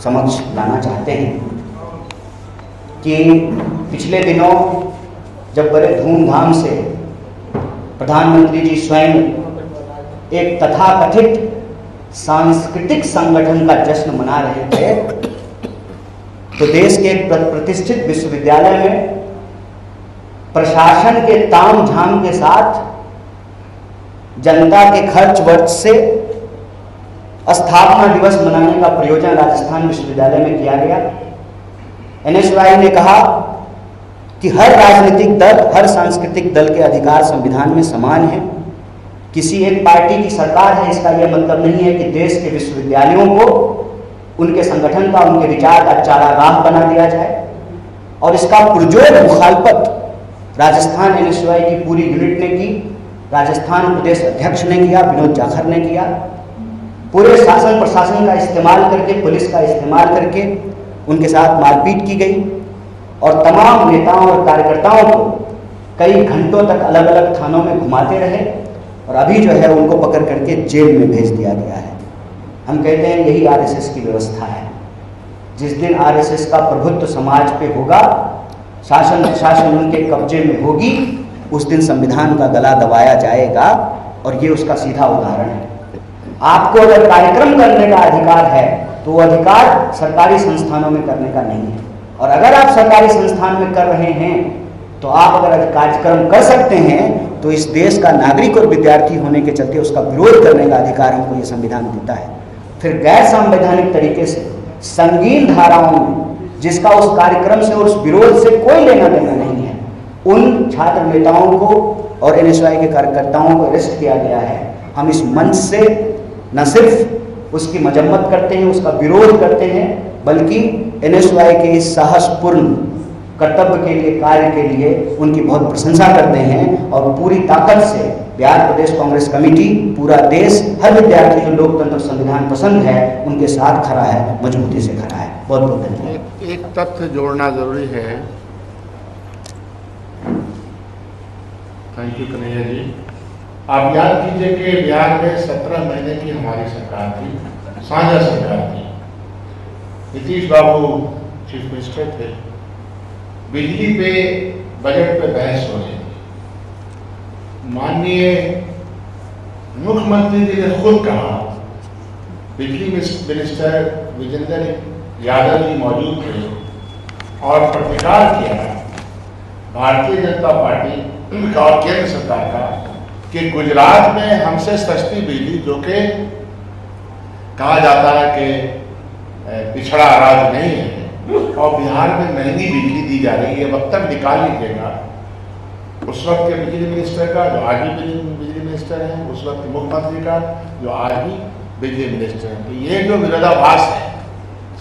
समक्ष लाना चाहते हैं कि पिछले दिनों जब बड़े धूमधाम से प्रधानमंत्री जी स्वयं एक तथाकथित सांस्कृतिक संगठन का जश्न मना रहे थे, तो देश के एक प्रतिष्ठित विश्वविद्यालय में प्रशासन के ताम झाम के साथ जनता के खर्च वर्च से स्थापना दिवस मनाने का प्रयोजन राजस्थान विश्वविद्यालय में किया गया। एनएसयूआई ने कहा कि हर राजनीतिक दल, हर सांस्कृतिक दल के अधिकार संविधान में समान है। किसी एक पार्टी की सरकार है इसका यह मतलब नहीं है कि देश के विश्वविद्यालयों को उनके संगठन का, उनके विचार का चारागाह बना दिया जाए। और इसका पुरजोर मुखालफत राजस्थान एनएसयूआई की पूरी यूनिट ने की, राजस्थान प्रदेश अध्यक्ष ने किया, विनोद जाखड़ ने किया। पूरे शासन प्रशासन का इस्तेमाल करके, पुलिस का इस्तेमाल करके उनके साथ मारपीट की गई और तमाम नेताओं और कार्यकर्ताओं को कई घंटों तक अलग अलग थानों में घुमाते रहे और अभी जो है उनको पकड़ करके जेल में भेज दिया गया है। हम कहते हैं यही आरएसएस की व्यवस्था है। जिस दिन आरएसएस का प्रभुत्व समाज पे होगा, शासन प्रशासन उनके कब्जे में होगी, उस दिन संविधान का गला दबाया जाएगा और ये उसका सीधा उदाहरण है। आपको अगर कार्यक्रम करने का अधिकार है तो वो अधिकार सरकारी संस्थानों में करने का नहीं है। और अगर आप सरकारी संस्थान में कर रहे हैं तो आप अगर कार्यक्रम कर सकते हैं तो इस देश का नागरिक और विद्यार्थी होने के चलते उसका विरोध करने का अधिकार हमको ये संविधान देता है। फिर गैर संवैधानिक तरीके से संगीन धाराओं में जिसका उस कार्यक्रम से और उस विरोध से कोई लेना देना नहीं है, उन छात्र नेताओं को और एनएसयूआई के कार्यकर्ताओं को अरेस्ट किया गया है। हम इस मंच से न सिर्फ उसकी मजम्मत करते हैं, उसका विरोध करते हैं, बल्कि एनएसयूआई के इस साहसपूर्ण कर्तव्य के लिए, कार्य के लिए उनकी बहुत प्रशंसा करते हैं। और पूरी ताकत से बिहार प्रदेश कांग्रेस कमेटी, पूरा देश, हर विद्यार्थी जो लोकतंत्र संविधान पसंद है उनके साथ खड़ा है, मजबूती से खड़ा है। बहुत बहुत धन्यवाद। एक तथ्य जोड़ना जरूरी है। Thank you Kanhaiya ji. आप याद कीजिए कि बिहार में 17 महीने की हमारी सरकार थी, साझा सरकार थी। नीतीश बाबू चीफ मिनिस्टर थे। बिजली पे, बजट पे बहस हो रही थी। माननीय मुख्यमंत्री जी ने खुद कहा, बिजली मिनिस्टर विजेंद्र यादव जी मौजूद थे और प्रतिकार किया भारतीय जनता पार्टी का और केंद्र सरकार का कि गुजरात में हमसे सस्ती बिजली, जो कि कहा जाता है कि पिछड़ा राज्य नहीं है, और बिहार में महंगी बिजली दी जा रही है। वक्त तक निकाल लीजिएगा उस वक्त के बिजली मिनिस्टर का, जो आज भी बिजली मिनिस्टर हैं, उस वक्त के मुख्यमंत्री का, जो आज भी बिजली मिनिस्टर हैं। तो ये जो विरोधाभास है,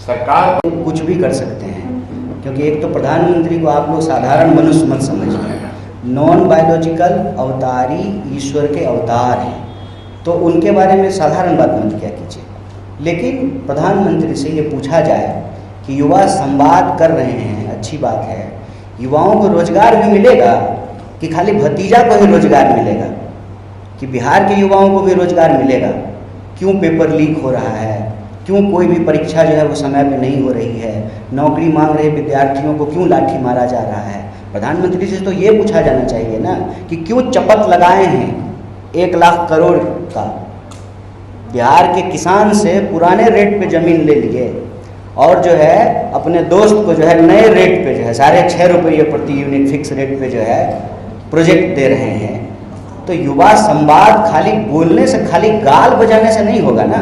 सरकार कुछ भी कर सकते हैं, क्योंकि एक तो प्रधानमंत्री को आप लोग साधारण मनुष्य मत समझिए। नॉन बायोलॉजिकल अवतारी ईश्वर के अवतार हैं, तो उनके बारे में साधारण बात मत क्या कीजिए। लेकिन प्रधानमंत्री से ये पूछा जाए कि युवा संवाद कर रहे हैं, अच्छी बात है, युवाओं को रोजगार भी मिलेगा कि खाली भतीजा को ही रोजगार मिलेगा, कि बिहार के युवाओं को भी रोजगार मिलेगा? क्यों पेपर लीक हो रहा है, क्यों कोई भी परीक्षा जो है वो समय पे नहीं हो रही है, नौकरी मांग रहे विद्यार्थियों को क्यों लाठी मारा जा रहा है? प्रधानमंत्री से तो ये पूछा जाना चाहिए ना कि क्यों चपत लगाए हैं 1 लाख करोड़ का। बिहार के किसान से पुराने रेट पे ज़मीन ले लिए और जो है अपने दोस्त को जो है नए रेट पे जो है 6.5 रुपये प्रति यूनिट फिक्स रेट पे जो है प्रोजेक्ट दे रहे हैं। तो युवा संवाद खाली बोलने से, खाली गाल बजाने से नहीं होगा ना।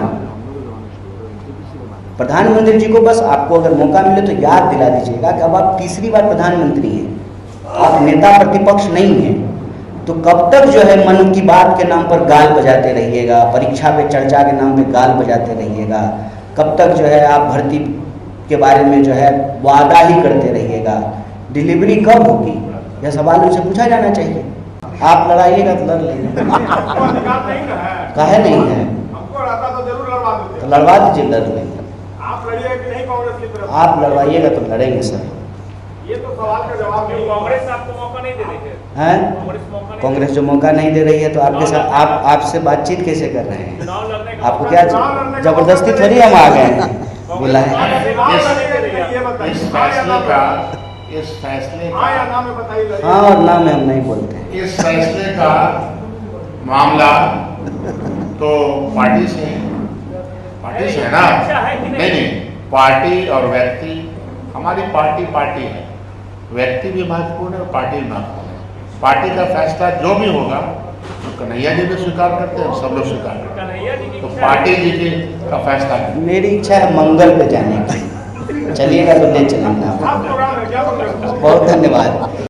प्रधानमंत्री जी को बस आपको अगर मौका मिले तो याद दिला दीजिएगा कि अब आप तीसरी बार प्रधानमंत्री हैं, आप नेता प्रतिपक्ष नहीं हैं। तो कब तक जो है मन की बात के नाम पर गाल बजाते रहिएगा, परीक्षा पे चर्चा के नाम पे गाल बजाते रहिएगा? कब तक जो है आप भर्ती के बारे में जो है वादा ही करते रहिएगा? डिलीवरी कब होगी, यह सवाल उनसे पूछा जाना चाहिए। आप लड़ाइएगा तो लड़ लेंगे, काहे नहीं है? तो लड़वा दीजिए, लड़ लेंगे। आप लड़वाइएगा तो लड़ेंगे सर। ये तो सवाल का जवाब नहीं। कांग्रेस आपको मौका नहीं दे रही है। कांग्रेस जो मौका नहीं दे रही है तो आपके साथ आपसे बातचीत कैसे कर रहे हैं? आपको क्या जबरदस्ती थोड़ी हम आ गए हैं? बुलाएं। इस फैसले का हाँ या ना में बताइए। हाँ और ना में हम नहीं बोलते हैं। इस फैसले का मामला तो पार्टी से है ना। नहीं, पार्टी और व्यक्ति, हमारी पार्टी है, व्यक्ति भी महत्वपूर्ण है और पार्टी भी महत्वपूर्ण है। पार्टी का फैसला जो भी होगा तो कन्हैया जी भी स्वीकार करते हैं, सब लोग स्वीकार करते हैं, तो पार्टी जी का फैसला है। मेरी इच्छा है मंगल पे जाने की, चलिएगा तो ले चलेंगे आप। प्रोग्राम है क्या? बहुत धन्यवाद।